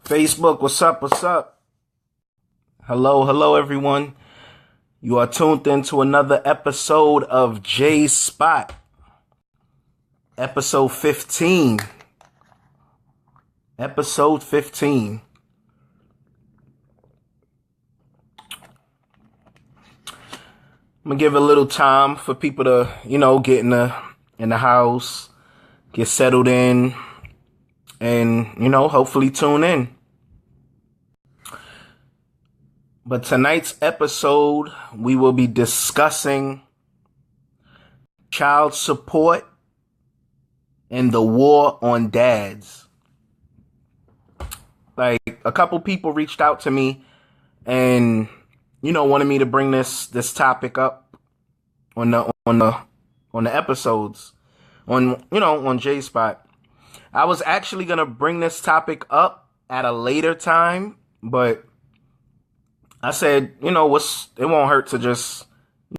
Facebook, what's up? What's up? Hello, everyone. You are tuned into another episode of J Spot, episode 15. Episode 15. I'm gonna give a little time for people to, get in the house, get settled in, and hopefully tune in. But tonight's episode, we will be discussing child support and the war on dads. Like, a couple people reached out to me and, wanted me to bring this topic up on the episodes on J Spot. I was actually gonna bring this topic up at a later time, but I said, it won't hurt to just,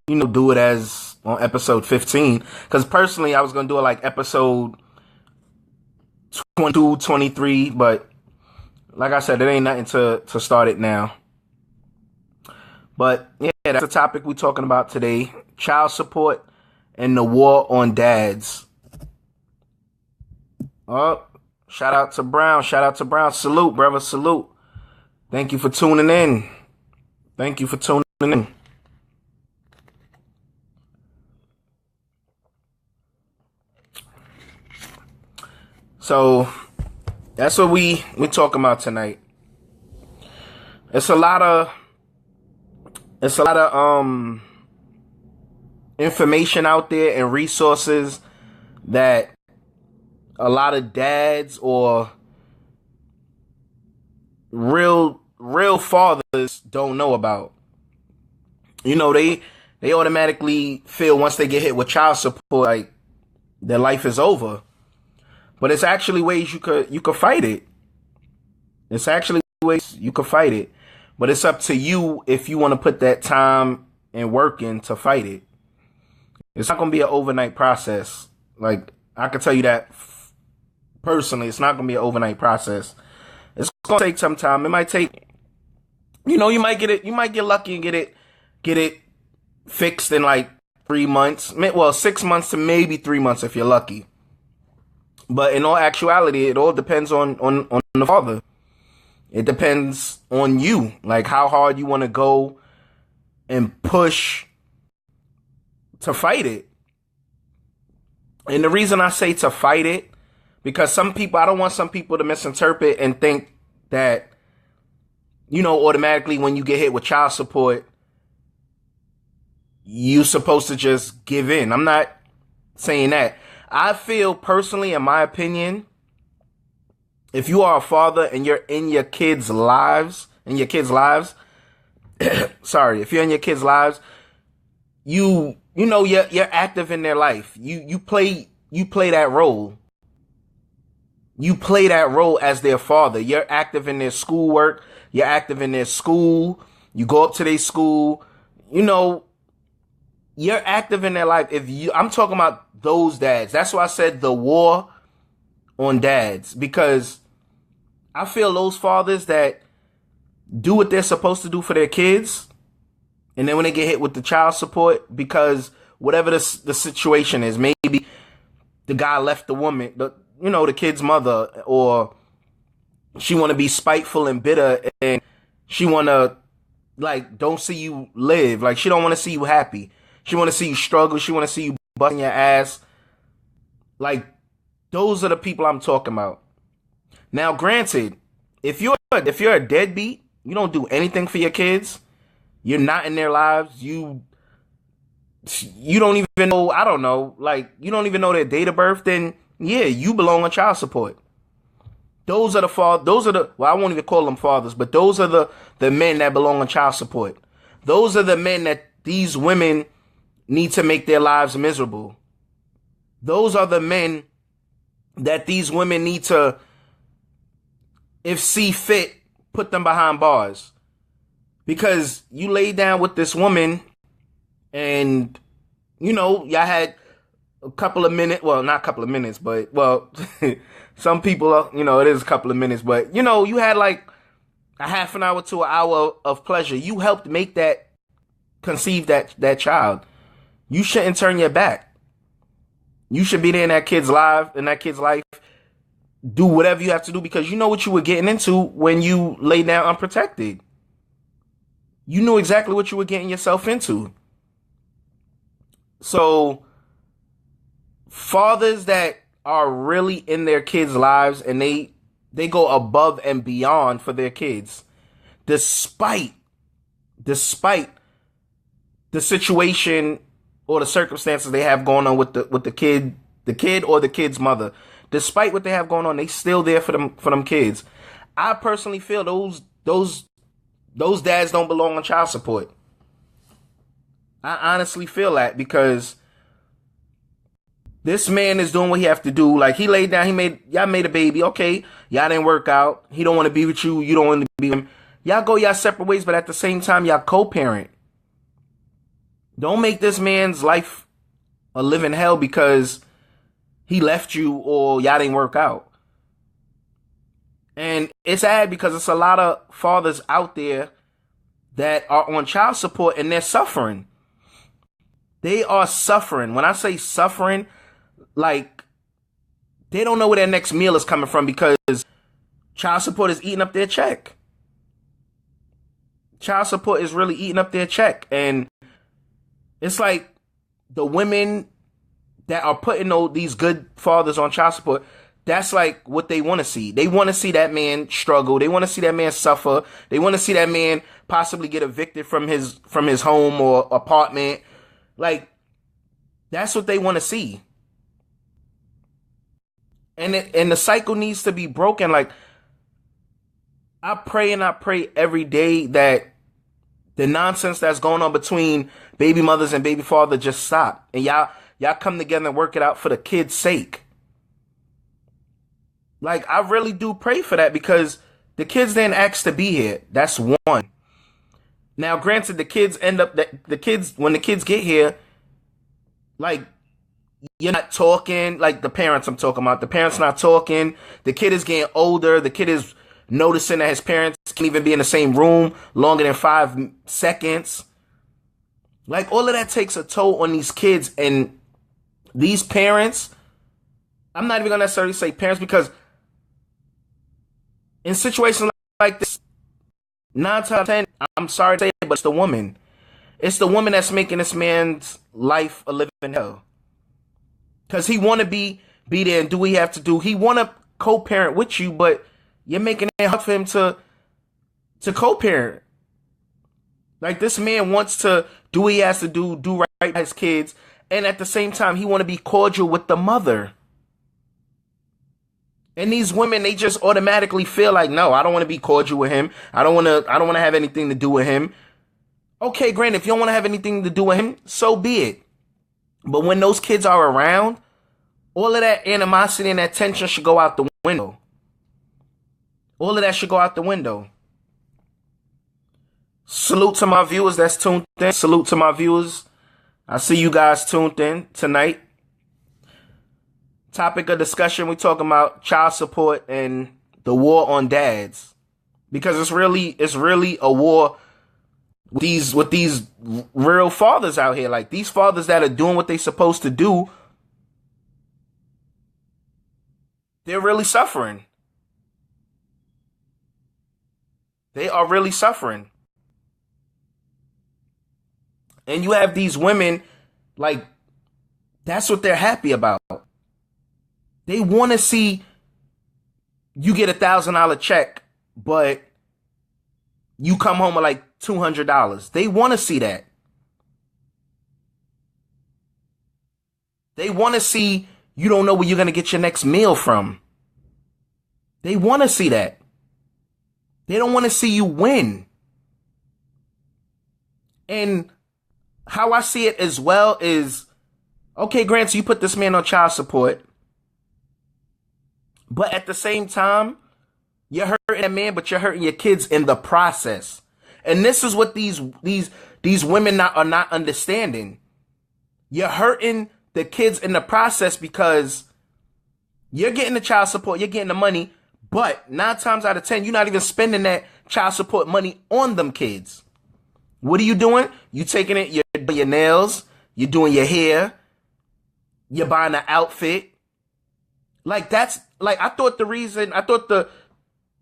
do it as on episode 15. Because personally, I was going to do it like episode 22, 23. But like I said, it ain't nothing to start it now. But yeah, that's the topic we're talking about today. Child support and the war on dads. Oh, shout out to Brown. Salute, brother. Salute. Thank you for tuning in. So that's what we're talking about tonight. It's a lot of information out there and resources that a lot of dads or real fathers don't know about. They automatically feel once they get hit with child support, like their life is over. But it's actually ways you could fight it. But it's up to you if you want to put that time and work in to fight it. It's not going to be an overnight process. Like, I can tell you that personally, it's not going to be an overnight process. It's going to take some time. It might take, you might get lucky and get it fixed in like 3 months. Well, 6 months to maybe 3 months if you're lucky. But in all actuality, it all depends on the father. It depends on you, like how hard you want to go and push to fight it. And the reason I say to fight it, because I don't want some people to misinterpret and think that, automatically when you get hit with child support, you're supposed to just give in. I'm not saying that. I feel personally, in my opinion, if you are a father and you're in your kids' lives, sorry, if you're in your kids' lives, you're active in their life. You play that role. You play that role as their father. You're active in their schoolwork. You're active in their school. You go up to their school. You're active in their life. I'm talking about those dads. That's why I said the war on dads, because I feel those fathers that do what they're supposed to do for their kids, and then when they get hit with the child support, because whatever the situation is, maybe the guy left the woman, the kid's mother, or she want to be spiteful and bitter, and she want to, like, don't see you live. Like, she don't want to see you happy. She want to see you struggle. She want to see you busting your ass. Like, those are the people I'm talking about. Now, granted, if you're a deadbeat, you don't do anything for your kids, you're not in their lives, you don't even know, I don't know, like, you don't even know their date of birth, then yeah, you belong on child support. Well, I won't even call them fathers, but those are the men that belong on child support. Those are the men that these women need to make their lives miserable. Those are the men that these women need to, if see fit, put them behind bars. Because you lay down with this woman and, y'all had a couple of minutes. Well, not a couple of minutes, but well, some people, it is a couple of minutes, but you had like a half an hour to an hour of pleasure. You helped conceive that child. You shouldn't turn your back. You should be there in that kid's life, do whatever you have to do because you know what you were getting into when you lay down unprotected. You knew exactly what you were getting yourself into. So, fathers that are really in their kids' lives and they go above and beyond for their kids, despite the situation or the circumstances they have going on with the kid or the kid's mother. Despite what they have going on, they still there for them kids. I personally feel those dads don't belong on child support. I honestly feel that because this man is doing what he have to do. Like he laid down, y'all made a baby. Okay, y'all didn't work out. He don't want to be with you. You don't want to be with him. Y'all go y'all separate ways, but at the same time, y'all co-parent. Don't make this man's life a living hell because he left you or y'all didn't work out. And it's sad because it's a lot of fathers out there that are on child support and they're suffering. They are suffering. When I say suffering, like they don't know where their next meal is coming from because child support is eating up their check. Child support is really eating up their check. And it's like the women that are putting these good fathers on child support, that's like what they want to see. They want to see that man struggle. They want to see that man suffer. They want to see that man possibly get evicted from his home or apartment. Like, that's what they want to see. And the cycle needs to be broken. Like, I pray every day that the nonsense that's going on between baby mothers and baby father just stop. And y'all come together and work it out for the kids' sake. Like, I really do pray for that because the kids didn't ask to be here. That's one. Now, granted, when the kids get here, like, you're not talking, like the parents I'm talking about. The parents not talking. The kid is getting older. The kid is noticing that his parents can't even be in the same room longer than 5 seconds. Like, all of that takes a toll on these kids. And these parents, I'm not even going to necessarily say parents because in situations like this, 9 times out of 10, I'm sorry to say it, but it's the woman. It's the woman that's making this man's life a living hell. Because he want to be there and do what he have to do. He want to co-parent with you, but you're making it hard for him to co-parent. Like, this man wants to do what he has to do right by his kids, and at the same time, he want to be cordial with the mother. And these women, they just automatically feel like, no, I don't want to be cordial with him. I don't want to have anything to do with him. Okay, granted, if you don't want to have anything to do with him, so be it. But when those kids are around, all of that animosity and that tension should go out the window. All of that should go out the window. Salute to my viewers that's tuned in. Salute to my viewers. I see you guys tuned in tonight. Topic of discussion, we're talking about child support and the war on dads. Because it's really a war with these real fathers out here. Like, these fathers that are doing what they're supposed to do, they're really suffering. They are really suffering. And you have these women, like, that's what they're happy about. They want to see you get $1,000 check, but you come home with like $200. They want to see that. They want to see you don't know where you're going to get your next meal from. They want to see that. They don't want to see you win. And how I see it as well is, okay, Grant, so you put this man on child support. But at the same time, you're hurting a man, but you're hurting your kids in the process. And this is what these women are not understanding. You're hurting the kids in the process because you're getting the child support, you're getting the money, but 9 times out of 10, you're not even spending that child support money on them kids. What are you doing? You taking it, you're doing your nails, you're doing your hair, you're buying an outfit. Like that's like I thought the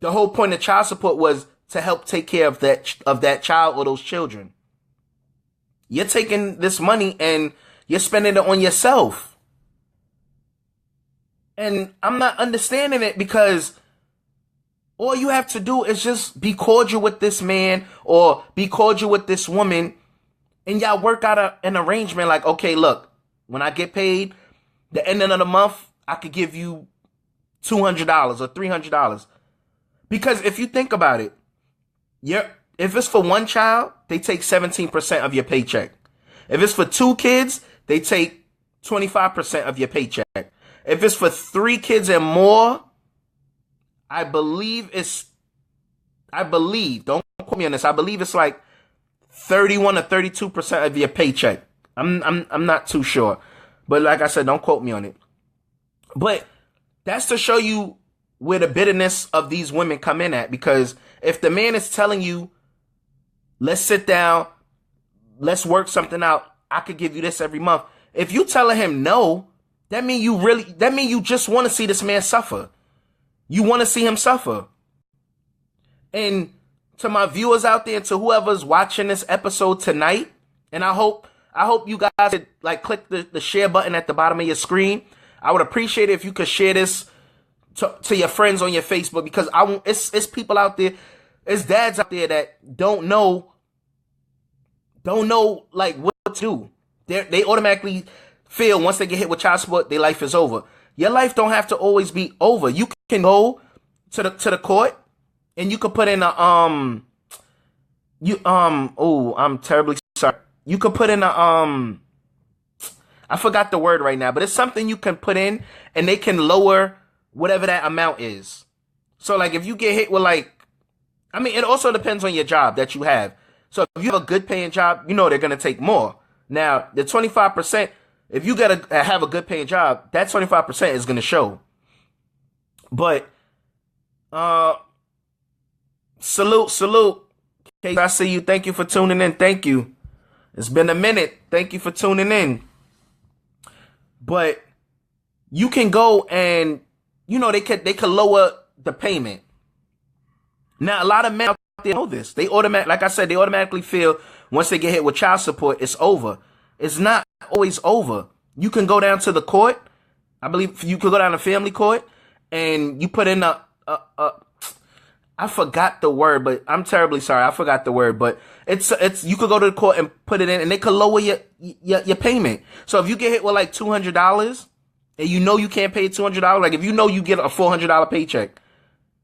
whole point of child support was to help take care of that child or those children. You're taking this money and you're spending it on yourself. And I'm not understanding it because all you have to do is just be cordial with this man or be cordial with this woman, and y'all work out an arrangement like, okay, look, when I get paid, the ending of the month, I could give you $200 or $300. Because if you think about it, if it's for one child, they take 17% of your paycheck. If it's for 2 kids, they take 25% of your paycheck. If it's for 3 kids and more, I believe, don't quote me on this, I believe it's like 31 or 32% of your paycheck. I'm not too sure. But like I said, don't quote me on it. But that's to show you where the bitterness of these women come in at. Because if the man is telling you, let's sit down, let's work something out, I could give you this every month. If you telling him no, that mean you just want to see this man suffer. You want to see him suffer. And to my viewers out there, and to whoever's watching this episode tonight, and I hope you guys could like click the share button at the bottom of your screen. I would appreciate it if you could share this to your friends on your Facebook, because it's people out there, it's dads out there that don't know like what to do. They automatically feel once they get hit with child support, their life is over. Your life don't have to always be over. You can go to the court and you could put in I'm terribly sorry. You could put in I forgot the word right now, but it's something you can put in and they can lower whatever that amount is. So like if you get hit with it also depends on your job that you have. So if you have a good paying job, they're going to take more. Now, the 25%, if you got to have a good paying job, that 25% is going to show. But, salute. Case, I see you. Thank you for tuning in. Thank you. It's been a minute. Thank you for tuning in. But you can go and, they could lower the payment. Now, a lot of men out there know this. They automatically feel once they get hit with child support, it's over. It's not always over. You can go down to the court. I believe you could go down to family court and you put in I forgot the word, but I'm terribly sorry. I forgot the word, but it's you could go to the court and put it in and they could lower your payment. So if you get hit with like $200 and you can't pay $200, like if you get a $400 paycheck,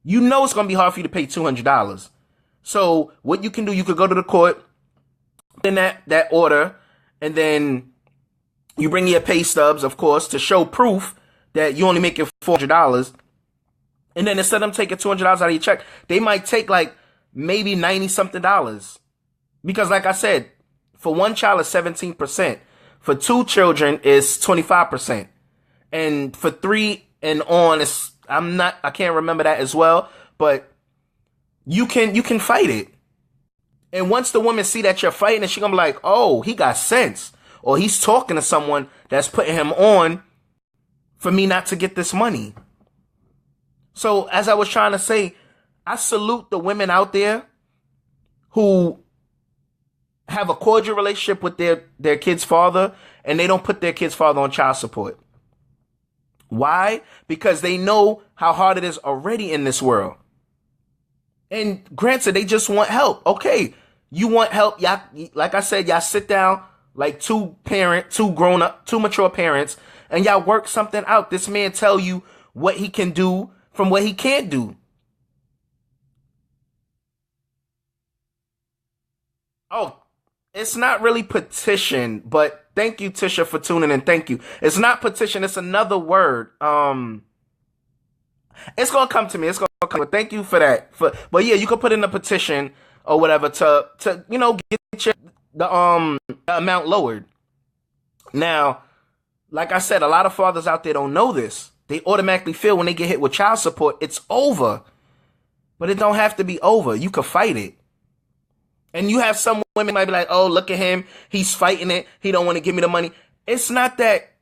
it's going to be hard for you to pay $200. So what you can do, you could go to the court in that order, and then you bring your pay stubs, of course, to show proof that you only make your $400. And then instead of them taking $200 out of your check, they might take like maybe $90 something. Because like I said, for one child is 17%. For 2 children is 25%. And for 3 and on, I can't remember that as well, but you can fight it. And once the woman see that you're fighting, and she gonna be like, oh, he got sense. Or he's talking to someone that's putting him on for me not to get this money. So as I was trying to say, I salute the women out there who have a cordial relationship with their kid's father, and they don't put their kid's father on child support. Why? Because they know how hard it is already in this world. And granted, they just want help. Okay, you want help. Y'all, like I said, y'all sit down like two mature parents, and y'all work something out. This man tell you what he can do from what he can't do. Oh, it's not really petition, but thank you, Tisha, for tuning in. Thank you. It's not petition. It's another word. It's going to come to me. It's going to come. But thank you for that. But yeah, you can put in a petition or whatever to get the amount lowered. Now, like I said, a lot of fathers out there don't know this. They automatically feel when they get hit with child support, it's over. But it don't have to be over. You could fight it. And you have some women might be like, oh, look at him. He's fighting it. He don't want to give me the money. It's not that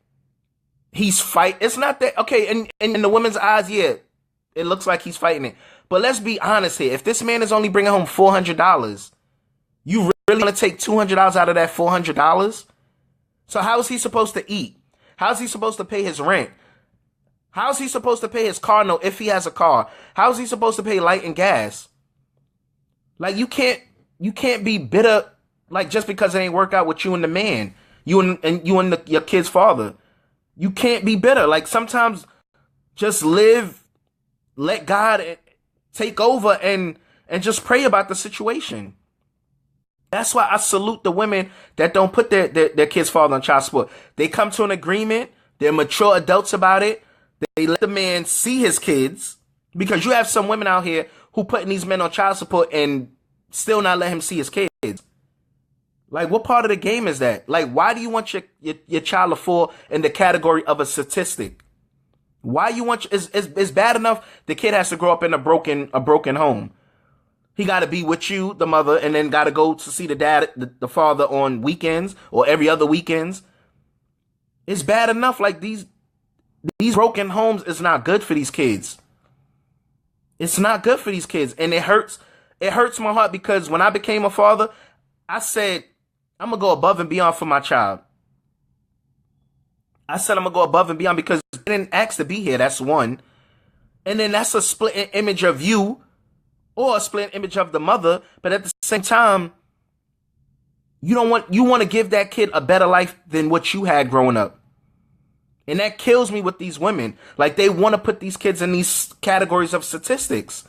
it's not that, okay, in the women's eyes, yeah, it looks like he's fighting it. But let's be honest here. If this man is only bringing home $400, you really want to take $200 out of that $400? So how is he supposed to eat? How is he supposed to pay his rent? How is he supposed to pay his car note if he has a car? How is he supposed to pay light and gas? Like, you can't be bitter, like, just because it ain't work out with you and the man, you and your kid's father. You can't be bitter. Like, sometimes just live, let God take over and just pray about the situation. That's why I salute the women that don't put their kid's father on child support. They come to an agreement. They're mature adults about it. They let the man see his kids, because you have some women out here who putting these men on child support and still not let him see his kids. Like, what part of the game is that? Like, why do you want your child to fall in the category of a statistic? Why you want it's bad enough the kid has to grow up in a broken home. He got to be with you, the mother, and then got to go to see the dad, the father, on weekends or every other weekends. It's bad enough. Like, these broken homes is not good for these kids. It's not good for these kids. And it hurts my heart, because when I became a father, I said, I'm going to go above and beyond for my child. I said I'm going to go above and beyond because they didn't ask to be here. That's one. And then that's a split image of you, or a split image of the mother. But at the same time, you want to give that kid a better life than what you had growing up. And that kills me with these women. Like, they want to put these kids in these categories of statistics.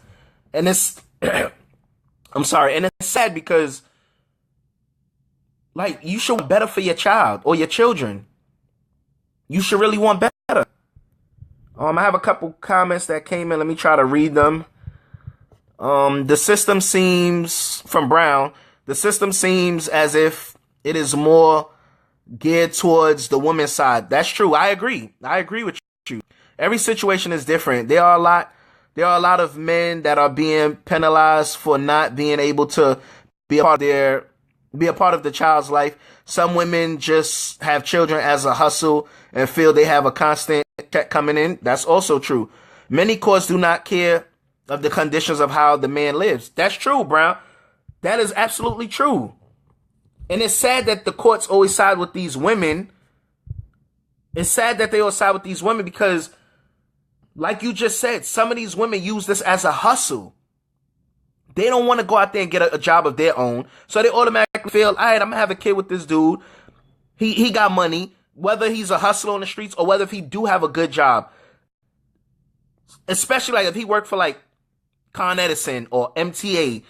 And it's, I'm sorry. And it's sad because, like, you should want better for your child or your children. You should really want better. I have a couple comments that came in. Let me try to read them. The system seems, from Brown, the system seems as if it is more geared towards the woman's side. That's true. I agree with you. Every situation is different. There are a lot of men that are being penalized for not being able to be a part of the child's life. Some women just have children as a hustle and feel they have a constant check coming in. That's also true. Many courts do not care of the conditions of how the man lives. That's true, Brown. That is absolutely true. And it's sad that the courts always side with these women. It's sad that they always side with these women because, like you just said, some of these women use this as a hustle. They don't want to go out there and get a job of their own. So they automatically feel, all right, I'm going to have a kid with this dude. He got money, whether he's a hustler on the streets or whether if he do have a good job. Especially like if he worked for like Con Edison or MTA.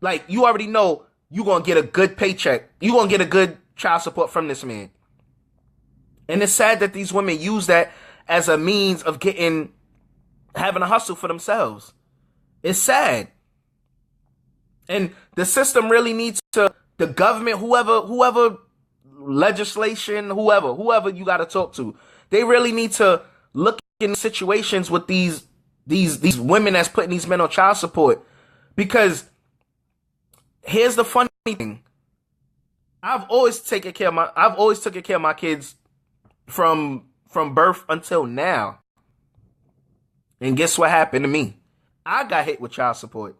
Like, you already know you're going to get a good paycheck. You're going to get a good child support from this man. And it's sad that these women use that as a means of having a hustle for themselves. It's sad. And the system really needs to, the government, whoever legislation, whoever you got to talk to, they really need to look in situations with these women that's putting these men on child support. Because here's the funny thing. I've always taken care of my kids from birth until now. And guess what happened to me? I got hit with child support.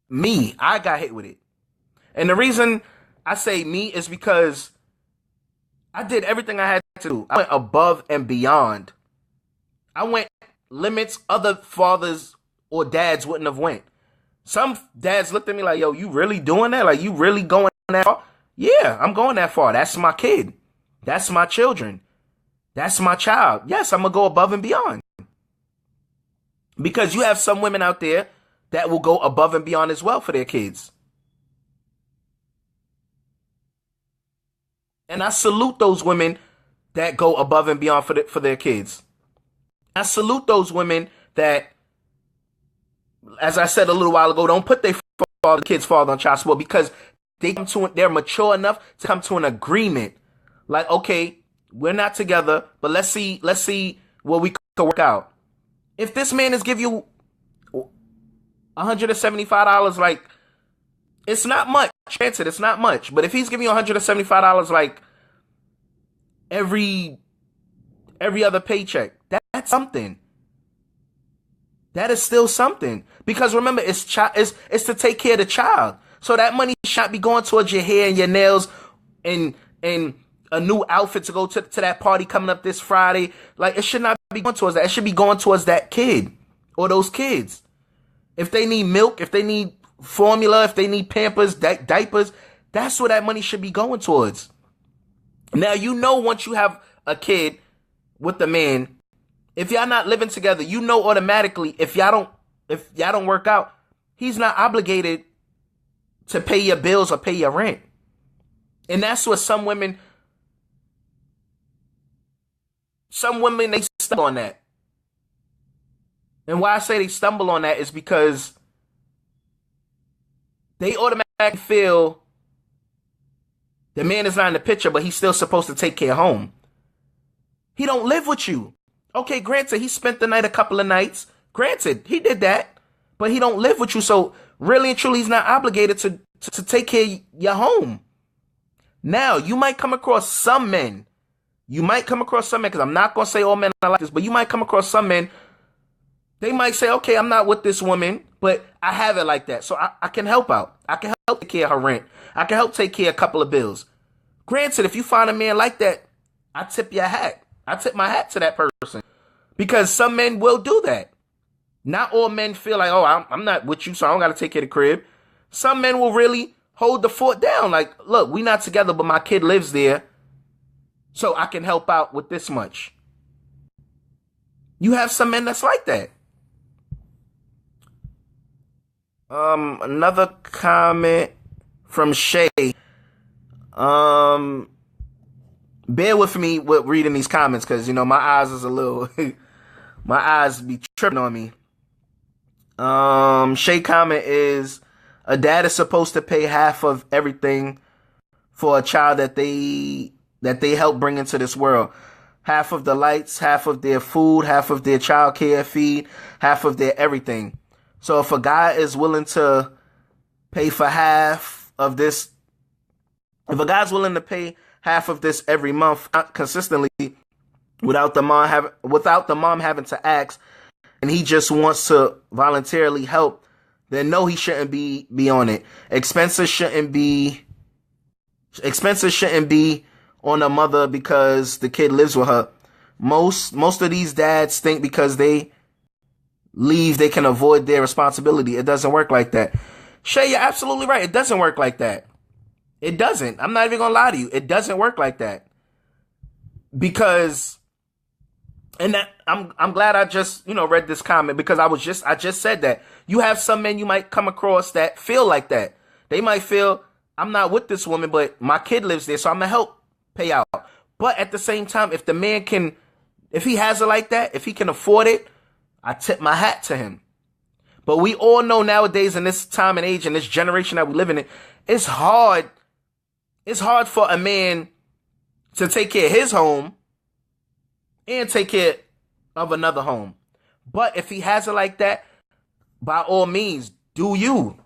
I got hit with it. And the reason I say me is because I did everything I had to do. I went above and beyond. I went limits other fathers or dads wouldn't have went. Some dads looked at me like, yo, you really doing that? Like, you really going that far? Yeah, I'm going that far. That's my kid. That's my children. That's my child. Yes, I'm going to go above and beyond. Because you have some women out there that will go above and beyond as well for their kids. And I salute those women that go above and beyond for their kids. I salute those women that, as I said a little while ago, don't put their kid's father on child support because they're mature enough to come to an agreement Like, okay, we're not together, but let's see what we could work out. If this man is give you $175, like, it's not much. Granted, it's not much. But if he's giving you $175 like every other paycheck, that's something. That is still something. Because remember, it's to take care of the child. So that money should not be going towards your hair and your nails and a new outfit to go to that party coming up this Friday. Like, it should not be going towards that. It should be going towards that kid or those kids. If they need milk, if they need formula, if they need Pampers, diapers, that's what that money should be going towards. Now, you know, once you have a kid with the man, if y'all not living together, you know automatically if y'all don't work out, he's not obligated to pay your bills or pay your rent. And that's what some women they stumble on that. And why I say they stumble on that is because they automatically feel the man is not in the picture, but he's still supposed to take care of home. He don't live with you. Okay, granted, he spent the night a couple of nights. Granted, he did that, but he don't live with you. So really and truly, he's not obligated to take care of your home. Now, you might come across some men. Because I'm not going to say all men are like this, but you might come across some men. They might say, okay, I'm not with this woman, but I have it like that. So I can help out. I can help take care of her rent. I can help take care of a couple of bills. Granted, if you find a man like that, I tip your hat. I tip my hat to that person. Because some men will do that. Not all men feel like, oh, I'm not with you, so I don't got to take care of the crib. Some men will really hold the fort down. Like, look, we not together, but my kid lives there, so I can help out with this much. You have some men that's like that. Another comment from Shay. Bear with me with reading these comments because, you know, my eyes is a little, my eyes be tripping on me. Shay comment is, a dad is supposed to pay half of everything for a child that they help bring into this world. Half of the lights, half of their food, half of their child care feed, half of their everything. So if a guy is willing to pay for half of this, if a guy's willing to pay half of this every month consistently without the mom having to ask, and he just wants to voluntarily help, then no, he shouldn't be on it. Expenses shouldn't be on the mother because the kid lives with her. Most of these dads think because they leave, they can avoid their responsibility. It doesn't work like that. Shay, you're absolutely right. It doesn't work like that. It doesn't. I'm not even gonna lie to you. It doesn't work like that. Because, and that I'm glad I just, read this comment because I just said that. You have some men you might come across that feel like that. They might feel, I'm not with this woman, but my kid lives there, so I'm gonna help pay out. But at the same time, if the man can, if he has it like that, if he can afford it, I tip my hat to him. But we all know nowadays in this time and age, in this generation that we live in, it's hard. It's hard for a man to take care of his home and take care of another home. But if he has it like that, by all means, do you.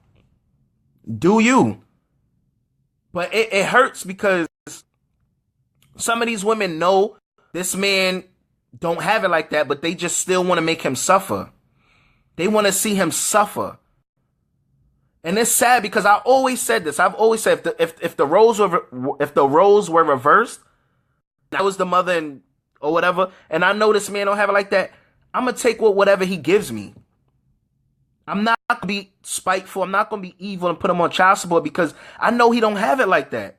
But it hurts because some of these women know this man don't have it like that, but they just still want to make him suffer. They want to see him suffer. And it's sad because I always said this. I've always said if the roles were reversed, I was the mother or whatever, and I know this man don't have it like that, I'm gonna take whatever he gives me. I'm not gonna be spiteful. I'm not gonna be evil and put him on child support because I know he don't have it like that.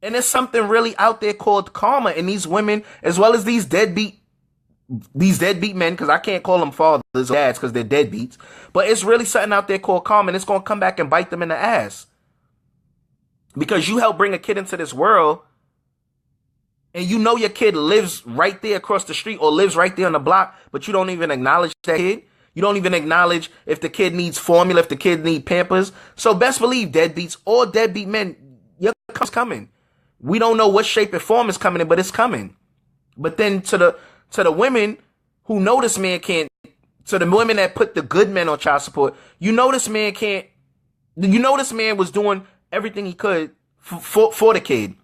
And there's something really out there called karma in these women, as well as these deadbeat men, because I can't call them fathers or dads because they're deadbeats. But it's really something out there called karma, and it's going to come back and bite them in the ass. Because you help bring a kid into this world, and you know your kid lives right there across the street or lives right there on the block, but you don't even acknowledge that kid. You don't even acknowledge if the kid needs formula, if the kid needs Pampers. So best believe, deadbeats or deadbeat men, your karma's coming. We don't know what shape and form is coming in, but it's coming. But then to the women who know this man can't, to the women that put the good men on child support, you know this man can't, you know this man was doing everything he could for the kid,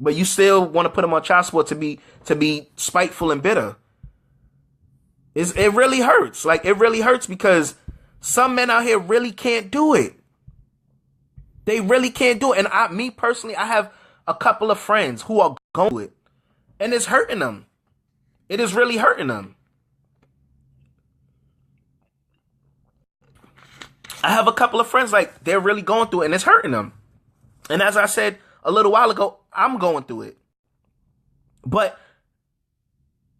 but you still want to put him on child support to be spiteful and bitter. It really hurts. Like, it really hurts because some men out here really can't do it. They really can't do it. And me personally, I have a couple of friends who are going to it, and it's hurting them. It is really hurting them. I have a couple of friends, like, they're really going through it, and it's hurting them. And as I said a little while ago, I'm going through it. But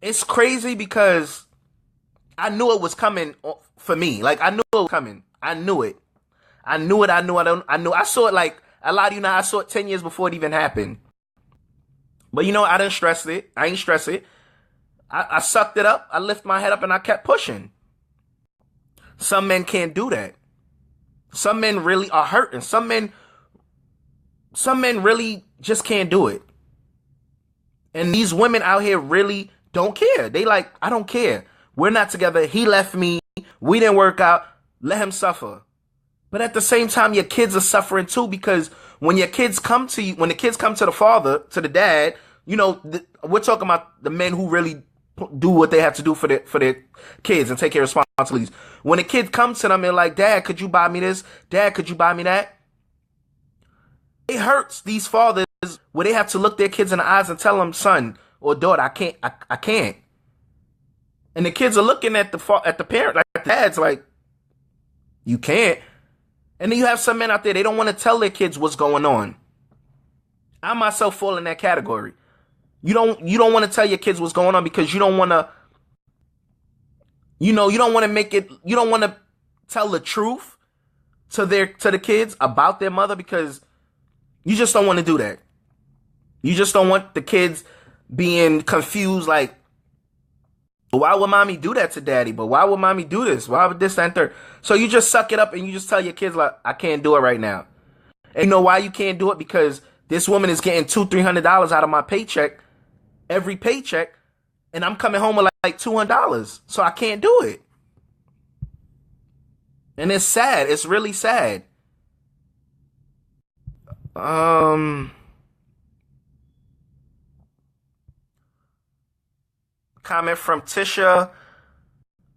it's crazy because I knew it was coming for me. Like, I knew it was coming. I knew it. I knew it. I saw it, like, a lot of you know, I saw it 10 years before it even happened. But, you know, I didn't stress it. I ain't stress it. I sucked it up. I lift my head up and I kept pushing. Some men can't do that. Some men really are hurting. Some men really just can't do it. And these women out here really don't care. They like, I don't care. We're not together. He left me. We didn't work out. Let him suffer. But at the same time, your kids are suffering too, because when your kids come to you, when the kids come to the father, to the dad, you know, we're talking about the men who really do what they have to do for their kids and take care of responsibilities. When the kid comes to them and like, Dad, could you buy me this? Dad, could you buy me that? It hurts these fathers where they have to look their kids in the eyes and tell them, son or daughter, I can't. And the kids are looking at the parent, like the dad's like, you can't. And then you have some men out there, they don't want to tell their kids what's going on. I myself fall in that category. You don't want to tell your kids what's going on because you don't want to, you don't want to make it, you don't want to tell the truth to the kids about their mother, because you just don't want to do that. You just don't want the kids being confused, like, why would mommy do that to daddy? But why would mommy do this? Why would this, that, and third? So you just suck it up and you just tell your kids, like, I can't do it right now. And you know why you can't do it? Because this woman is getting $200-300 out of my paycheck, every paycheck, and I'm coming home with like $200. So I can't do it. And it's sad. It's really sad. Comment from Tisha.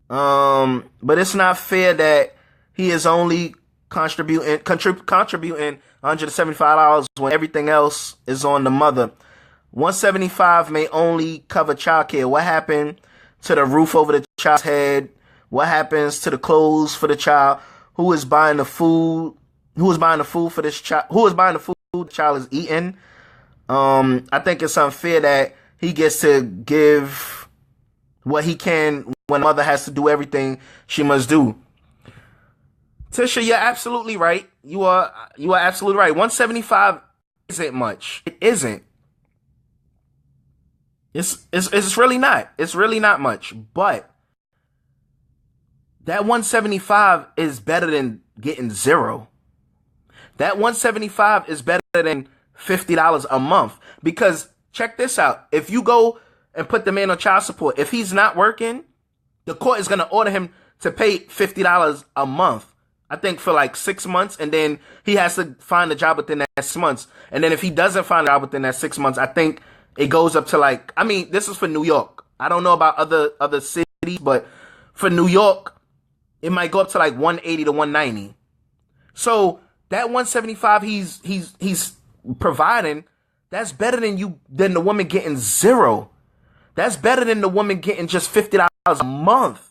But it's not fair that he is only contributing $175 when everything else is on the mother. $175 may only cover childcare. What happened to the roof over the child's head? What happens to the clothes for the child? Who is buying the food? Who is buying the food for this child? Who is buying the food the child is eating? I think it's unfair that he gets to give what he can when mother has to do everything she must do. Tisha, you're absolutely right. You are absolutely right. 175 isn't much. It isn't. It's really not. It's really not much. But that 175 is better than getting zero. That 175 is better than $50 a month. Because check this out. If you go and put the man on child support, if he's not working, the court is going to order him to pay $50 a month. I think for like 6 months, and then he has to find a job within that 6 months. And then if he doesn't find a job within that 6 months, I think it goes up to like, I mean, this is for New York. I don't know about other cities, but for New York, it might go up to like 180 to 190. So that 175 he's providing, that's better than the woman getting zero. That's better than the woman getting just $50 a month.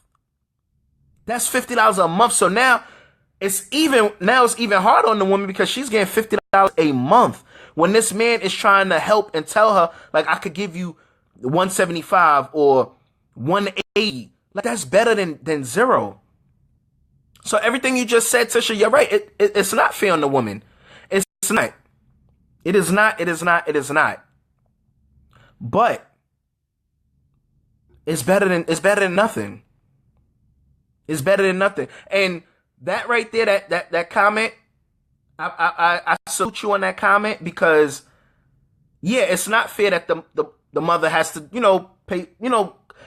That's $50 a month. So now it's even harder on the woman because she's getting $50 a month when this man is trying to help and tell her, like, I could give you 175 or 180. Like, that's better than zero. So everything you just said, Tisha, you're right. It's not fair on the woman. It's not. It is not. It is not. It is not. But it's better than nothing. It's better than nothing. And that right there, that comment, I salute you on that comment, because Yeah, it's not fair that the mother has to, pay,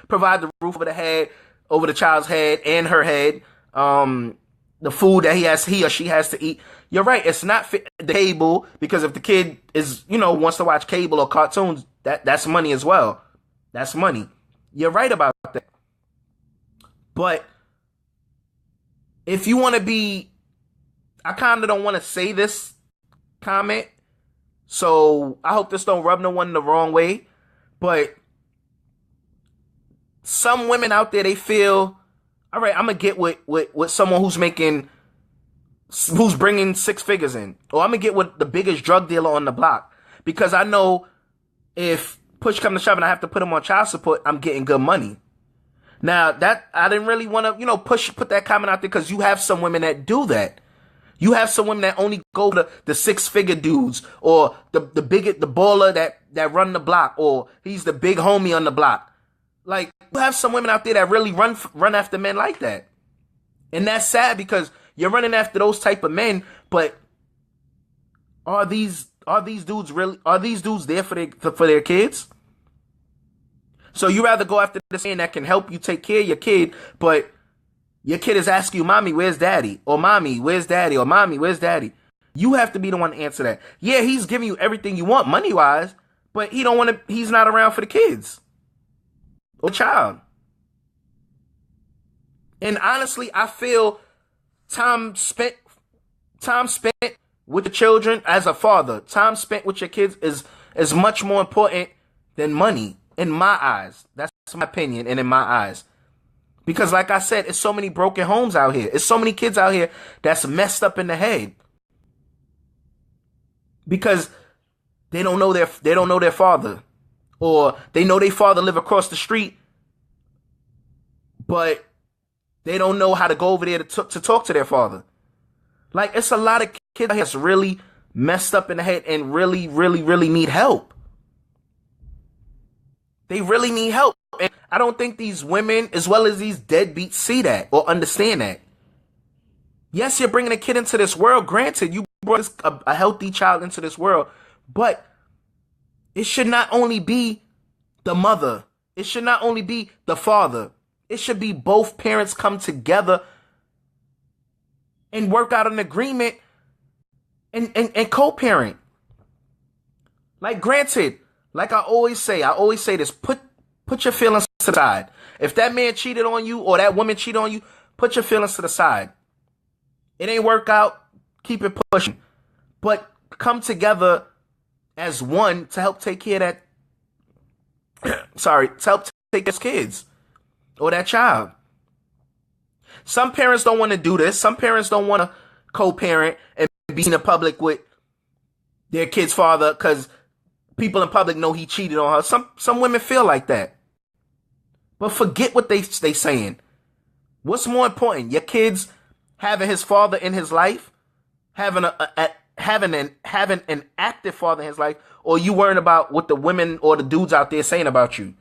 provide the roof over the head, over the child's head and her head, the food that he or she has to eat. You're right. It's not fair. The cable, because if the kid is, wants to watch cable or cartoons, that's money as well. That's money. You're right about that. But if you want to be, I kind of don't want to say this comment, so I hope this don't rub no one the wrong way. But some women out there, they feel, all right, I'm gonna get with someone who's bringing six figures in, or I'm gonna get with the biggest drug dealer on the block, because I know if push come to shove and I have to put him on child support, I'm getting good money. Now that I didn't really want to, put that comment out there, because you have some women that do that. You have some women that only go to the six-figure dudes, or the baller that run the block, or he's the big homie on the block. Like, you have some women out there that really run after men like that. And that's sad, because you're running after those type of men, but are these dudes there for their kids? So you rather go after this man that can help you take care of your kid, but your kid is asking you, "Mommy, where's daddy?" Or "Mommy, where's daddy?" Or "Mommy, where's daddy?" You have to be the one to answer that. Yeah, he's giving you everything you want money-wise, but he's not around for the kids or the child. And honestly, I feel time spent with the children as a father, time spent with your kids is much more important than money, in my eyes. That's my opinion, and in my eyes. Because like I said, it's so many broken homes out here. It's so many kids out here that's messed up in the head. Because they don't know their father. Or they know their father live across the street, but they don't know how to go over there to talk to their father. Like, it's a lot of kids out here that's really messed up in the head and really, really, really need help. They really need help. And I don't think these women, as well as these deadbeats, see that or understand that. Yes, you're bringing a kid into this world. Granted, you brought a healthy child into this world. But it should not only be the mother. It should not only be the father. It should be both parents come together and work out an agreement and co-parent. Like, granted, like I always say this, put your feelings to the side. If that man cheated on you or that woman cheated on you, put your feelings to the side. It ain't work out, keep it pushing. But come together as one to help take care of that, to help take care of kids or that child. Some parents don't want to do this. Some parents don't want to co-parent and be in the public with their kid's father because people in public know he cheated on her. Some women feel like that. But forget what they saying. What's more important? Your kids having his father in his life, having an active father in his life, or you worrying about what the women or the dudes out there saying about you?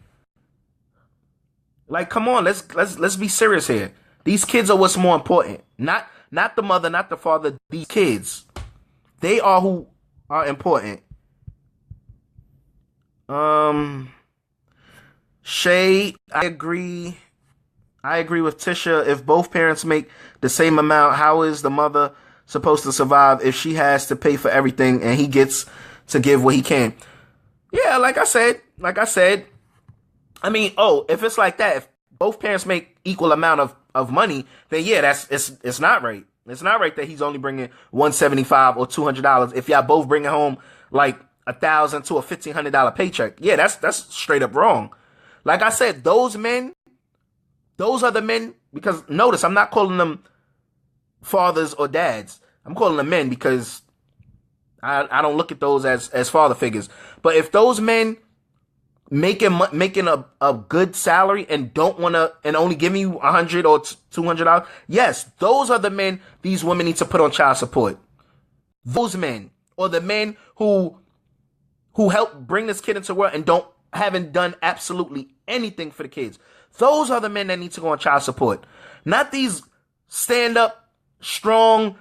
Like, come on, let's be serious here. These kids are what's more important. Not the mother, not the father. These kids, they are who are important. Shay, I agree with Tisha. If both parents make the same amount, how is the mother supposed to survive if she has to pay for everything and he gets to give what he can? Yeah, like I said, I mean, if it's like that, if both parents make equal amount of money, then yeah, it's not right. It's not right that he's only bringing $175 or $200 if y'all both bringing home like $1,000 to a $1,500 paycheck. Yeah, that's straight up wrong. Like I said, those are the men, because notice I'm not calling them fathers or dads. I'm calling them men because I don't look at those as father figures. But if those men making a good salary and don't want to, and only giving you $100 or $200, yes, those are the men these women need to put on child support. Those men, or the men who help bring this kid into the world and haven't done absolutely anything for the kids. Those are the men that need to go on child support. Not these stand-up, strong,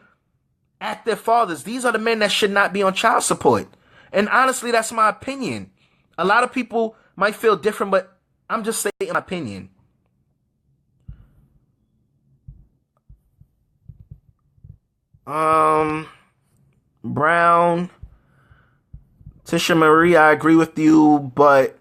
active fathers. These are the men that should not be on child support. And honestly, that's my opinion. A lot of people might feel different, but I'm just saying my opinion. Brown, Tisha Marie, I agree with you, but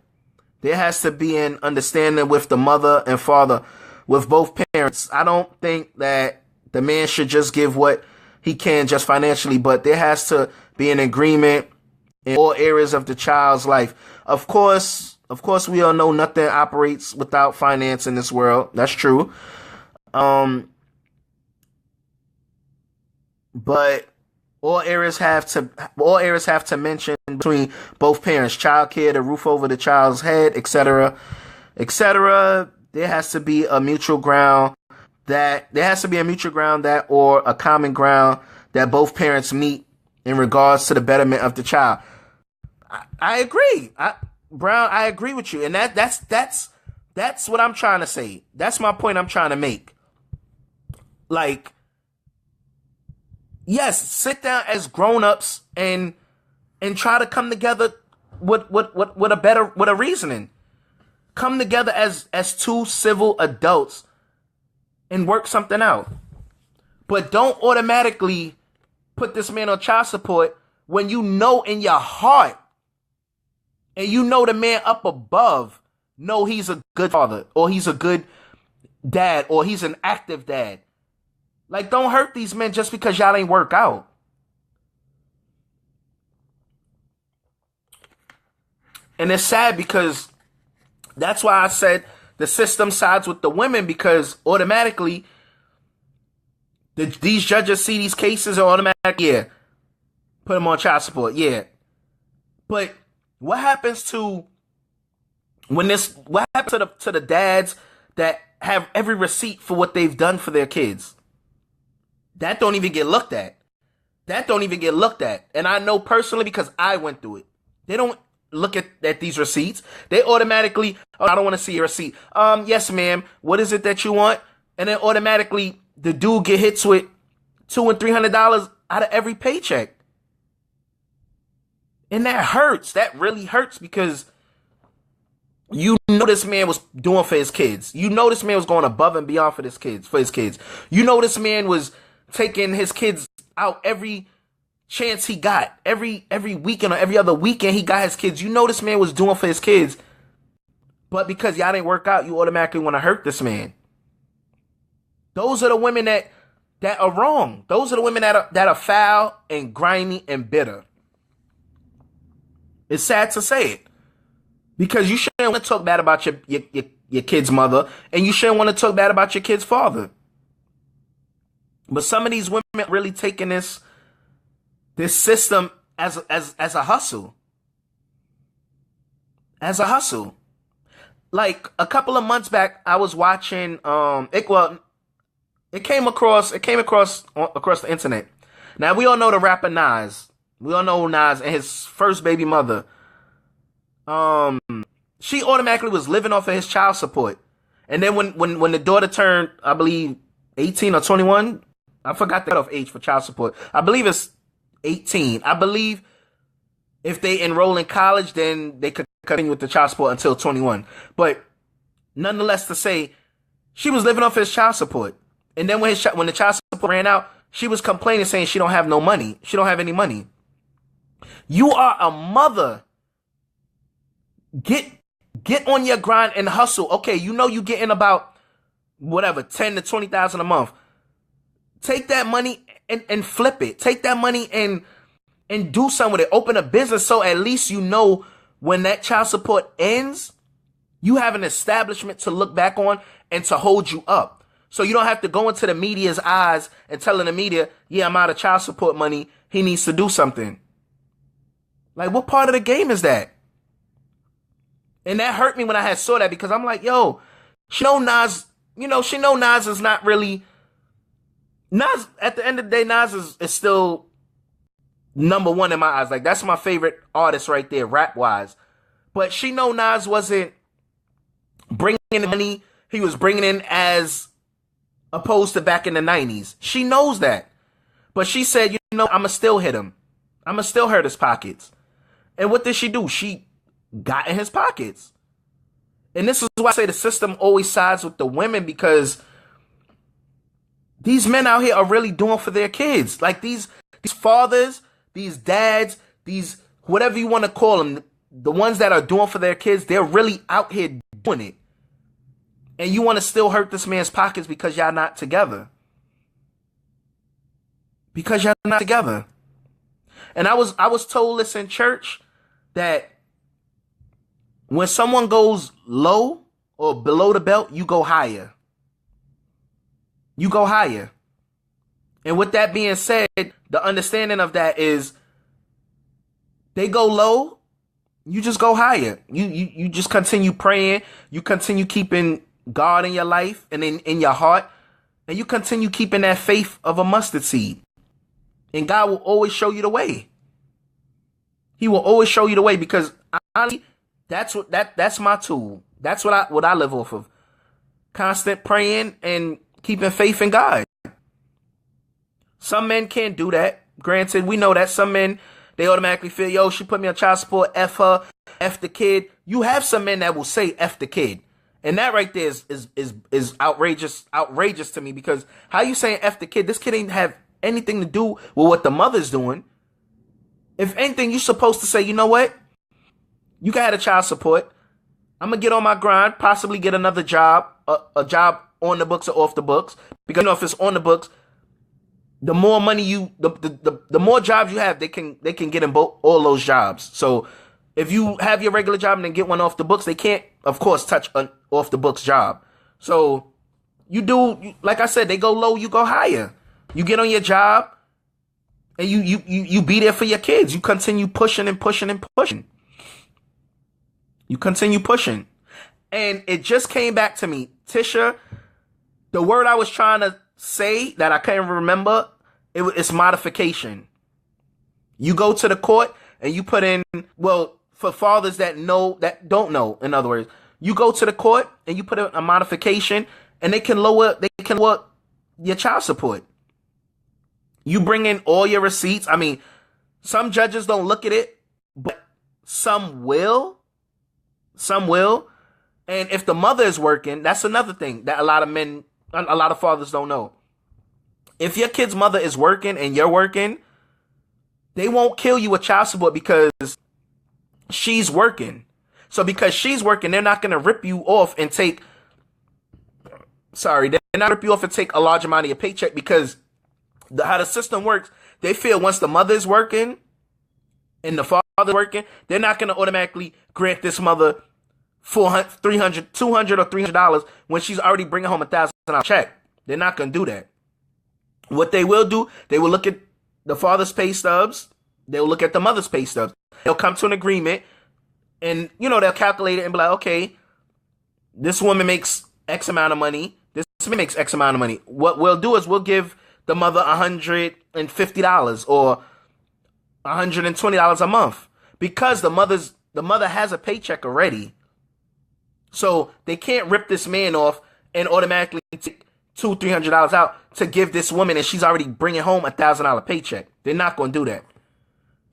there has to be an understanding with the mother and father, with both parents. I don't think that the man should just give what he can just financially, but there has to be an agreement in all areas of the child's life. Of course, we all know nothing operates without finance in this world. That's true. But all areas have to mention between both parents, child care, the roof over the child's head, etc., etc. There has to be a mutual ground that or a common ground that both parents meet in regards to the betterment of the child. I agree. Brown, I agree with you. And that's what I'm trying to say. That's my point I'm trying to make. Like, yes, sit down as grown-ups and try to come together with a reasoning. Come together as two civil adults and work something out. But don't automatically put this man on child support when you know in your heart and you know the man up above know he's a good father or he's a good dad or he's an active dad. Like, don't hurt these men just because y'all ain't work out. And it's sad because that's why I said the system sides with the women, because automatically these judges see these cases and automatically, yeah, put them on child support, yeah. But what happens to to the dads that have every receipt for what they've done for their kids? That don't even get looked at. And I know personally because I went through it. They don't look at these receipts. They automatically, oh, I don't want to see your receipt. Yes, ma'am. What is it that you want? And then automatically the dude get hits with $200 and $300 out of every paycheck. And that hurts. That really hurts because you know this man was doing for his kids. You know this man was going above and beyond for his kids. You know this man was taking his kids out every chance he got. Every weekend or every other weekend he got his kids. You know this man was doing for his kids. But because y'all didn't work out, you automatically want to hurt this man. Those are the women that are wrong. Those are the women that are foul and grimy and bitter. It's sad to say it. Because you shouldn't want to talk bad about your kid's mother, and you shouldn't want to talk bad about your kid's father. But some of these women are really taking this system as a hustle. As a hustle. Like a couple of months back, I was watching it came across the internet. Now we all know the rapper Nas. We all know Nas and his first baby mother. She automatically was living off of his child support. And then when the daughter turned, I believe 18 or 21, I forgot the cutoff age for child support. I believe it's 18. I believe if they enroll in college, then they could continue with the child support until 21. But nonetheless, to say, she was living off his child support. And then when the child support ran out, she was complaining, saying she don't have no money. She don't have any money. You are a mother. Get on your grind and hustle. Okay, you know you getting about whatever, 10 to 20,000 a month. Take that money and flip it. Take that money and do something with it. Open a business so at least you know when that child support ends, you have an establishment to look back on and to hold you up. So you don't have to go into the media's eyes and telling the media, yeah, I'm out of child support money. He needs to do something. Like, what part of the game is that? And that hurt me when I had saw that, because I'm like, yo, she know Nas is not really Nas. At the end of the day, Nas is still number one in my eyes. Like, that's my favorite artist right there, rap wise. But she know Nas wasn't bringing in the money he was bringing in as opposed to back in the 90s. She knows that. But she said, you know, I'ma still hit him. I'ma still hurt his pockets. And what did she do? She got in his pockets. And this is why I say the system always sides with the women, because these men out here are really doing for their kids. Like these fathers, these dads, these whatever you want to call them, the ones that are doing for their kids, they're really out here doing it. And you want to still hurt this man's pockets because y'all not together. Because y'all not together. And I was told this in church, that when someone goes low or below the belt, you go higher. You go higher. And with that being said, the understanding of that is they go low, you just go higher. You just continue praying. You continue keeping God in your life and in your heart. And you continue keeping that faith of a mustard seed. And God will always show you the way. He will always show you the way, because honestly, that's my tool. That's what I live off of. Constant praying and keeping faith in God. Some men can't do that. Granted, we know that some men, they automatically feel, yo, she put me on child support, F her, F the kid. You have some men that will say F the kid. And that right there is outrageous to me, because how you saying F the kid? This kid ain't have anything to do with what the mother's doing. If anything, you're supposed to say, you know what? You can have a child support. I'm going to get on my grind, possibly get another job, a job on the books or off the books. Because if it's on the books, the more money the more jobs you have, they can get in all those jobs. So if you have your regular job and then get one off the books, they can't, of course, touch an off the books job. So you do, like I said, they go low, you go higher. You get on your job. And you be there for your kids. You continue pushing and pushing and pushing. You continue pushing. And it just came back to me. Tisha, the word I was trying to say that I can't remember, it's modification. You go to the court and you put in, well, for fathers that don't know, in other words, you go to the court and you put in a modification, and they can lower your child support. You bring in all your receipts. I mean, some judges don't look at it, but some will. Some will. And if the mother is working, that's another thing that a lot of fathers don't know. If your kid's mother is working and you're working, they won't kill you with child support because she's working. So because she's working, they're not going to rip you off and take a large amount of your paycheck, because how the system works, they feel once the mother is working and the father working, they're not going to automatically grant this mother $400, $300, $200 or $300 when she's already bringing home $1,000 check. They're not going to do that. What they will do, they will look at the father's pay stubs. They'll look at the mother's pay stubs. They'll come to an agreement, and they'll calculate it and be like, okay, this woman makes X amount of money. This man makes X amount of money. What we'll do is we'll give the mother $150 or $120 a month, because the mother has a paycheck already. So they can't rip this man off and automatically take $200-$300 out to give this woman, and she's already bringing home $1,000 paycheck. They're not going to do that.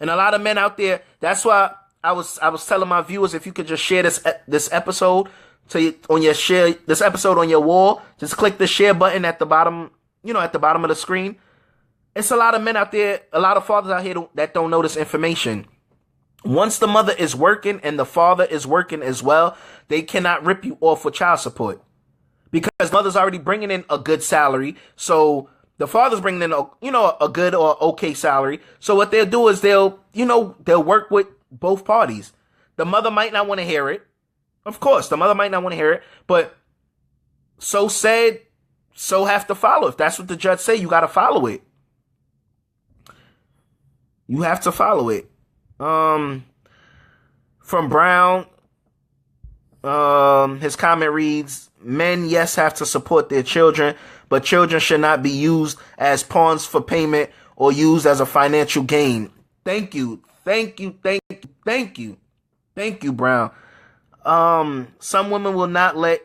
And a lot of men out there, that's why I was telling my viewers, if you could just share this episode this episode on your wall, just click the share button at the bottom. At the bottom of the screen. It's a lot of men out there, a lot of fathers out here that don't know this information. Once the mother is working and the father is working as well, they cannot rip you off with child support, because mother's already bringing in a good salary. So the father's bringing in a good or okay salary. So what they'll do is they'll work with both parties. The mother might not want to hear it. Of course, the mother might not want to hear it, but so have to follow. If that's what the judge say, you got to follow it. You have to follow it. From Brown, his comment reads, men, yes, have to support their children, but children should not be used as pawns for payment or used as a financial gain. Thank you, Brown. Some women will not let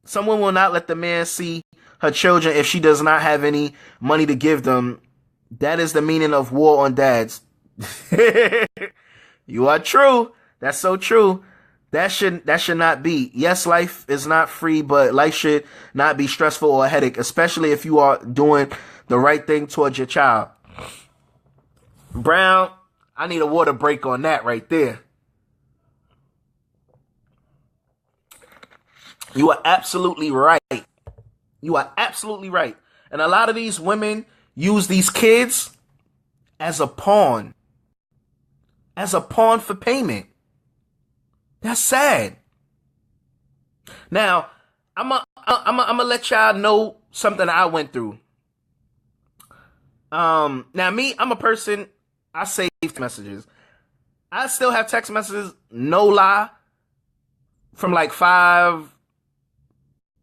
the man see her children if she does not have any money to give them. That is the meaning of war on dads. You are true. That's so true. That should not be. Yes, life is not free, but life should not be stressful or a headache, especially if you are doing the right thing towards your child. Brown, I need a water break on that right there. You are absolutely right. You are absolutely right. And a lot of these women use these kids as a pawn. As a pawn for payment. That's sad. Now, I'm gonna let y'all know something I went through. Now me, I'm a person, I save messages. I still have text messages, no lie, from like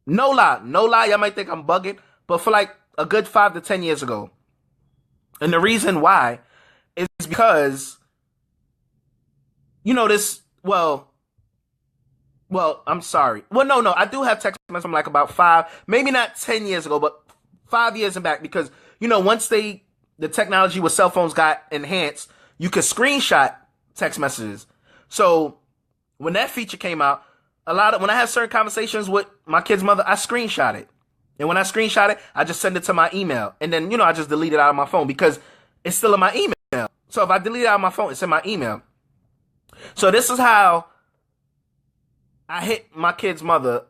no lie, y'all might think I'm bugging, but for like a good 5 to 10 years ago. And the reason why is because, you know, I'm sorry. Well, no, I do have text messages from like about 5, maybe not 10 years ago, but 5 years and back, because, you know, once the technology with cell phones got enhanced, you could screenshot text messages. So when that feature came out, when I have certain conversations with my kid's mother, I screenshot it. And when I screenshot it, I just send it to my email. And then, you know, I just delete it out of my phone because it's still in my email. So if I delete it out of my phone, it's in my email. So this is how I hit my kid's mother.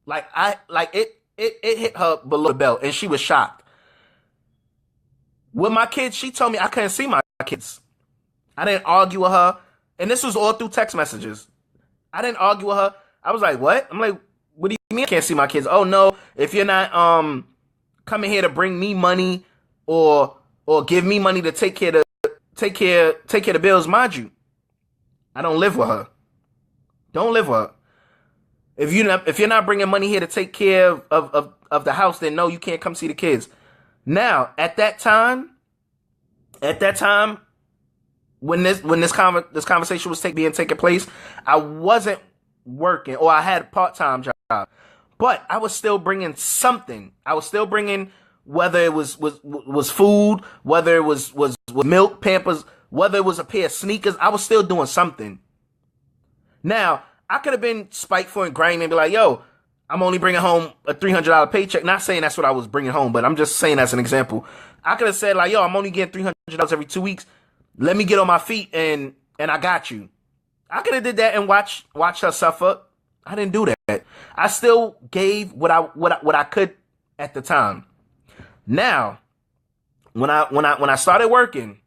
It hit her below the belt, and she was shocked. With my kids, she told me I couldn't see my kids. I didn't argue with her. And this was all through text messages. I didn't argue with her. I was like, what? I'm like, what do you mean I can't see my kids? Oh no, if you're not coming here to bring me money or give me money to take care of the bills, mind you, I don't live with her. Don't live with her. If you're not bringing money here to take care of the house, then no, you can't come see the kids. Now, at that time, when this conversation was being taken place, I wasn't working, or I had a part-time job, but I was still bringing something. I was still bringing, whether it was food, whether it was milk, Pampers, whether it was a pair of sneakers, I was still doing something. Now, I could have been spiteful and grimy and be like, yo, I'm only bringing home a $300 paycheck. Not saying that's what I was bringing home, but I'm just saying as an example. I could have said like, yo, I'm only getting $300 every 2 weeks. Let me get on my feet and I got you. I could have did that and watch her suffer. I didn't do that. I still gave what I could at the time. Now, when I started working,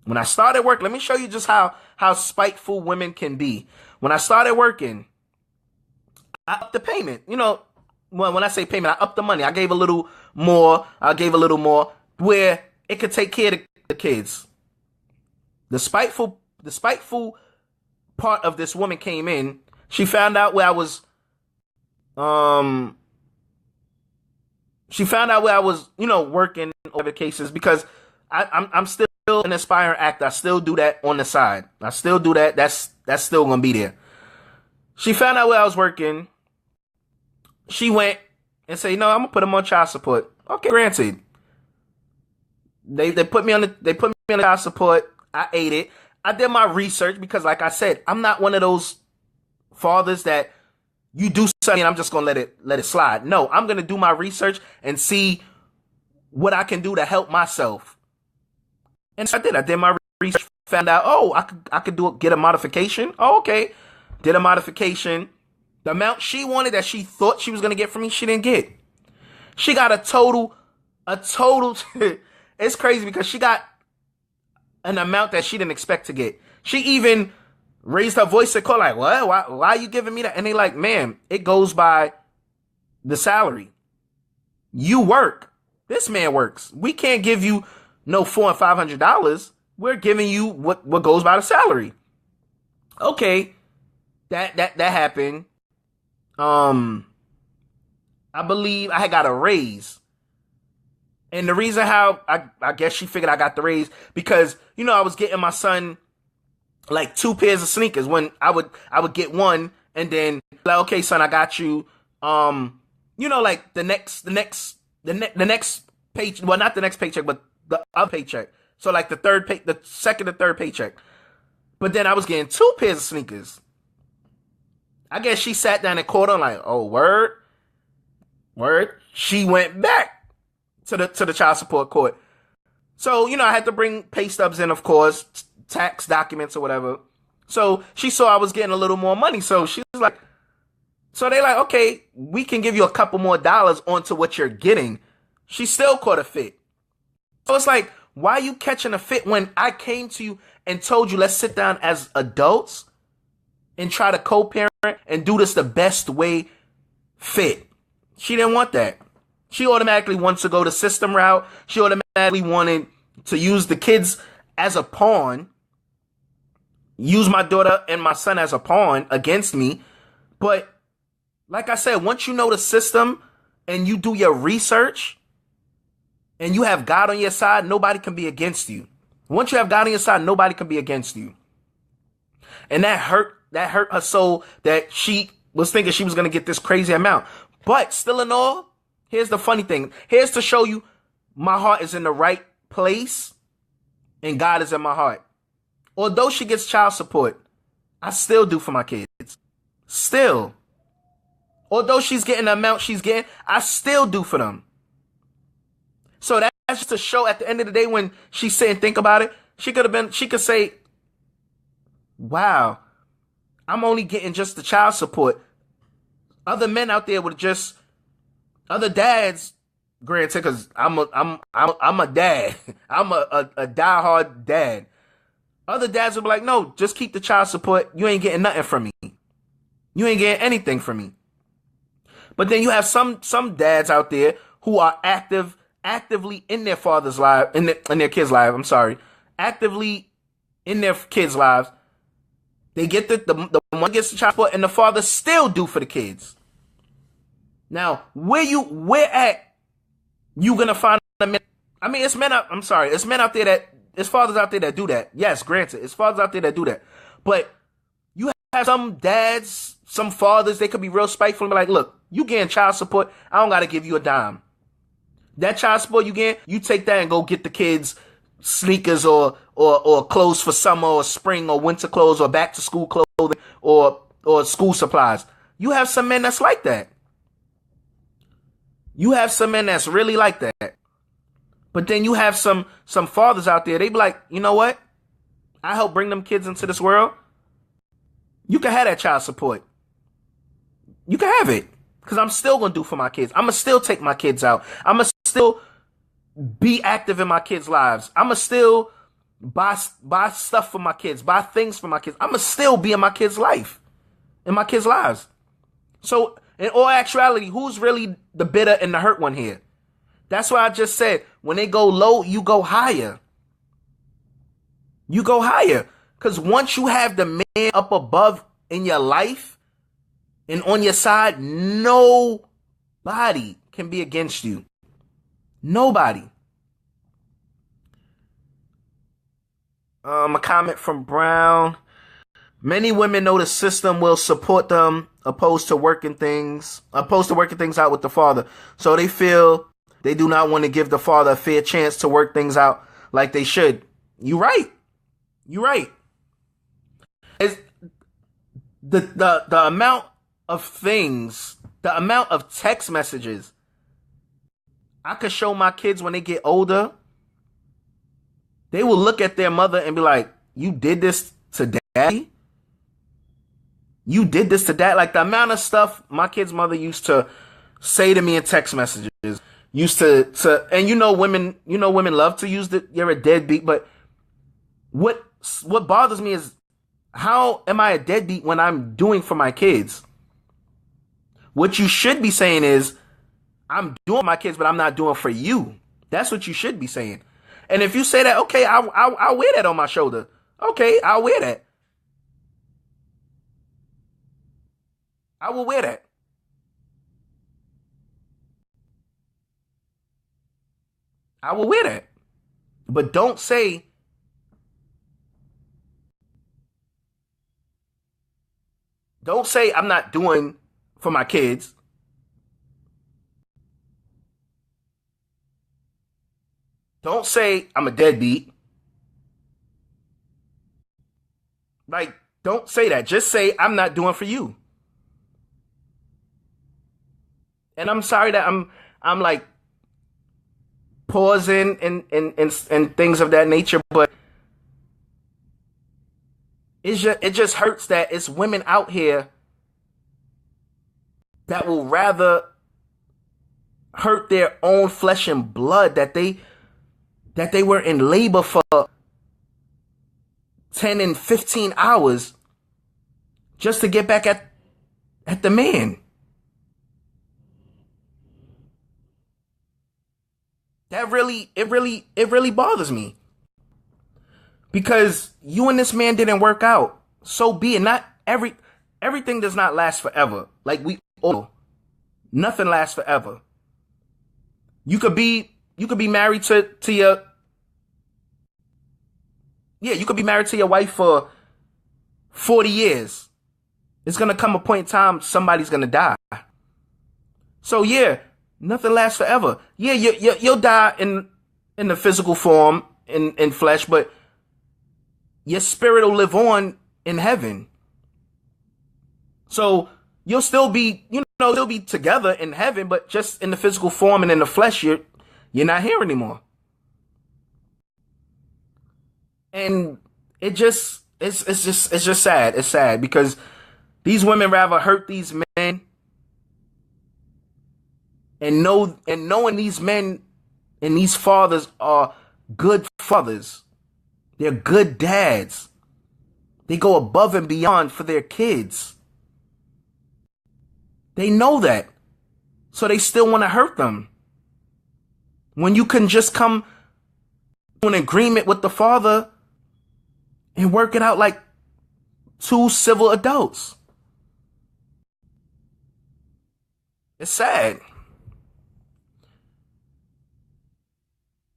let me show you just how spiteful women can be. When I started working, I upped the payment. You know, when I say payment, I upped the money. I gave a little more. Where it could take care of the kids. The spiteful part of this woman came in. She found out where I was. She found out where I was, you know, working over cases, because I'm still an aspiring actor. I still do that on the side. I still do that. That's still gonna be there. She found out where I was working. She went and said, "No, I'm gonna put him on child support." Okay, granted. They put me on the child support. I ate it. I did my research because, like I said, I'm not one of those fathers that you do something and I'm just gonna let it slide. No, I'm gonna do my research and see what I can do to help myself. And so I did. I did my research. Found out, I could get a modification. Oh, okay. Did a modification. The amount she wanted, that she thought she was gonna get from me, she didn't get. She got a total. It's crazy because she got an amount that she didn't expect to get. She even raised her voice and called like, what? Why are you giving me that? And they like, ma'am, it goes by the salary. You work. This man works. We can't give you no $400 and $500. We're giving you what goes by the salary. Okay. That happened. I believe I had got a raise. And the reason how I guess she figured I got the raise, because, you know, I was getting my son like 2 pairs of sneakers when I would get one and then like, okay, son, I got you. You know, like the next paycheck, well, not the next paycheck, but the other paycheck. So like the second or third paycheck. But then I was getting two pairs of sneakers. I guess she sat down and caught on like, oh, word, word. She went back to the child support court. So, I had to bring pay stubs in, of course, tax documents or whatever. So she saw I was getting a little more money. So she was like, so they like, okay, we can give you a couple more dollars onto what you're getting. She still caught a fit. So it's like, why are you catching a fit when I came to you and told you, let's sit down as adults and try to co-parent and do this the best way fit? She didn't want that. She automatically wants to go the system route. She automatically wanted to use the kids as a pawn, use my daughter and my son as a pawn against me. But like I said, once you know the system and you do your research and you have God on your side, nobody can be against you. Once you have God on your side, nobody can be against you. And that hurt her soul that she was thinking she was going to get this crazy amount. But still in all, here's the funny thing. Here's to show you my heart is in the right place and God is in my heart. Although she gets child support, I still do for my kids. Still. Although she's getting the amount she's getting, I still do for them. So that's just to show at the end of the day when she say and think about it, she could say, wow, I'm only getting just the child support. Other men out there would just, other dads, granted, because I'm a dad. I'm a diehard dad. Other dads would be like, no, just keep the child support. You ain't getting nothing from me. You ain't getting anything from me. But then you have some dads out there who are actively in their father's life, in their kids' lives. I'm sorry, actively in their kids' lives. They get the one gets the child support, and the father still do for the kids. Now, where at you gonna find a man? I mean, it's men out. I'm sorry, it's men out there it's fathers out there that do that. Yes, granted, it's fathers out there that do that. But you have some dads, some fathers, they could be real spiteful and be like, look, you getting child support, I don't gotta give you a dime. That child support you get, you take that and go get the kids sneakers or clothes for summer or spring or winter clothes or back to school clothing or school supplies. You have some men that's like that. You have some men that's really like that. But then you have some fathers out there, they be like, you know what? I help bring them kids into this world. You can have that child support. You can have it. Because I'm still going to do for my kids. I'm going to still take my kids out. I'm going to still be active in my kids' lives. I'm going to still buy stuff for my kids, buy things for my kids. I'm going to still be in my kids' life, in my kids' lives. So in all actuality, who's really the bitter and the hurt one here? That's why I just said, when they go low, you go higher. You go higher. Because once you have the man up above in your life, and on your side, nobody can be against you. Nobody. A comment from Brown. Many women know the system will support them opposed to working things out with the father. So they feel they do not want to give the father a fair chance to work things out like they should. You're right. You're right. It's the amount of things, the amount of text messages I could show my kids when they get older, they will look at their mother and be like, you did this to daddy? You did this to dad? Like the amount of stuff my kid's mother used to say to me in text messages, used to and women love to use you're a deadbeat, but what bothers me is, how am I a deadbeat when I'm doing for my kids? What you should be saying is, I'm doing for my kids, but I'm not doing for you. That's what you should be saying. And if you say that, okay, I'll wear that on my shoulder. Okay, I'll wear that. I will wear that. I will wear that. But don't say, I'm not doing for my kids. Don't say I'm a deadbeat. Like, don't say that. Just say, I'm not doing for you. And I'm sorry that I'm like pausing and things of that nature, but it just hurts that it's women out here that will rather hurt their own flesh and blood, that they were in labor for 10 and 15 hours just to get back at the man. That it really bothers me. Because you and this man didn't work out. So be it. Not everything does not last forever. Like we all, nothing lasts forever. You could be married to your, you could be married to your wife for 40 years. It's going to come a point in time somebody's going to die. So yeah, nothing lasts forever. Yeah, you'll die in the physical form, in flesh, but your spirit will live on in heaven. So you'll still be, still be together in heaven, but just in the physical form and in the flesh, you're not here anymore. And it's just sad. It's sad because these women rather hurt these men, and knowing these men and these fathers are good fathers. They're good dads. They go above and beyond for their kids. They know that. So they still want to hurt them. When you can just come to an agreement with the father and work it out like two civil adults. It's sad.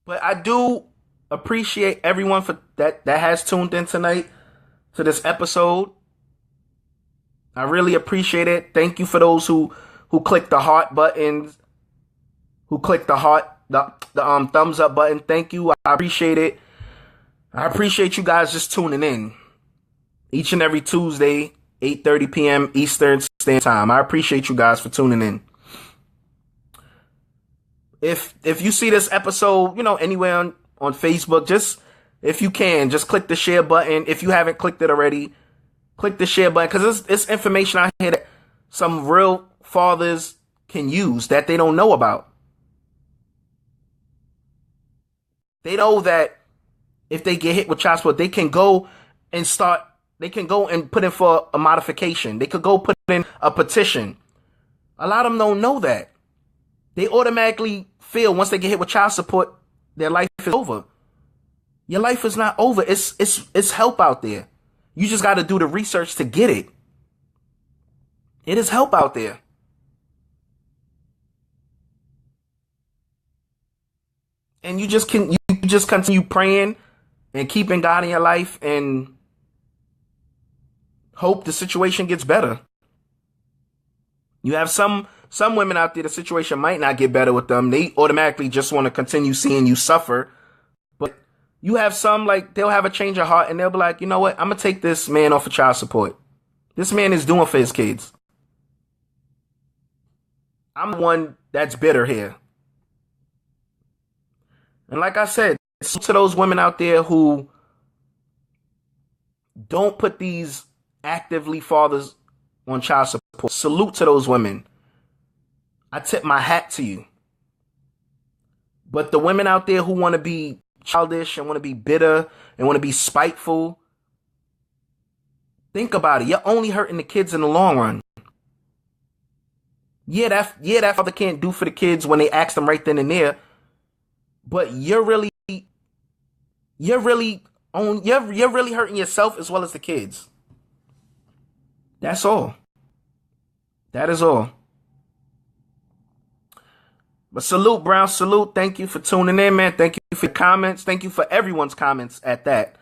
But I do appreciate everyone for that has tuned in tonight to this episode. I really appreciate it. Thank you for those who clicked the heart buttons, who clicked the thumbs up button. Thank you. I appreciate it. I appreciate you guys just tuning in each and every Tuesday, 8:30 p.m. Eastern Standard Time. I appreciate you guys for tuning in. If you see this episode, anywhere on Facebook, just, if you can, just click the share button. If you haven't clicked it already, click the share button, because it's information out here that some real fathers can use that they don't know about. They know that if they get hit with child support, they can go and put in for a modification. They could go put in a petition. A lot of them don't know that. They automatically feel once they get hit with child support, their life is over. Your life is not over. It's help out there. You just got to do the research to get it. It is help out there. And you just continue praying and keeping God in your life and hope the situation gets better. You have some women out there, the situation might not get better with them. They automatically just want to continue seeing you suffer. But you have some, like, they'll have a change of heart and they'll be like, you know what? I'm going to take this man off of child support. This man is doing for his kids. I'm the one that's bitter here. And like I said, to those women out there who don't put these actively fathers on child support, salute to those women. I tip my hat to you. But the women out there who want to be childish and want to be bitter and want to be spiteful, think about it. You're only hurting the kids in the long run. Yeah, that father can't do for the kids when they ask them right then and there. But you're really hurting yourself as well as the kids. That's all. That is all. But salute, Brown. Salute. Thank you for tuning in, man. Thank you for your comments. Thank you for everyone's comments at that.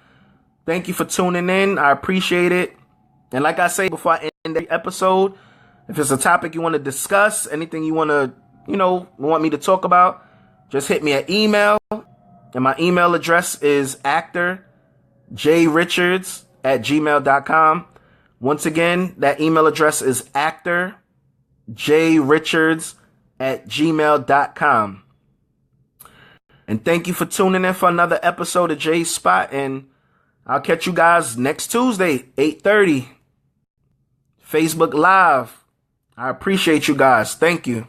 Thank you for tuning in. I appreciate it. And like I say before I end the episode, if it's a topic you want to discuss, anything you want to, want me to talk about, just hit me an email. And my email address is actorjrichards actorjrichards@gmail.com. Once again, that email address is actorjrichards@gmail.com. And thank you for tuning in for another episode of Jay's Spot. And I'll catch you guys next Tuesday, 8:30. Facebook Live. I appreciate you guys. Thank you.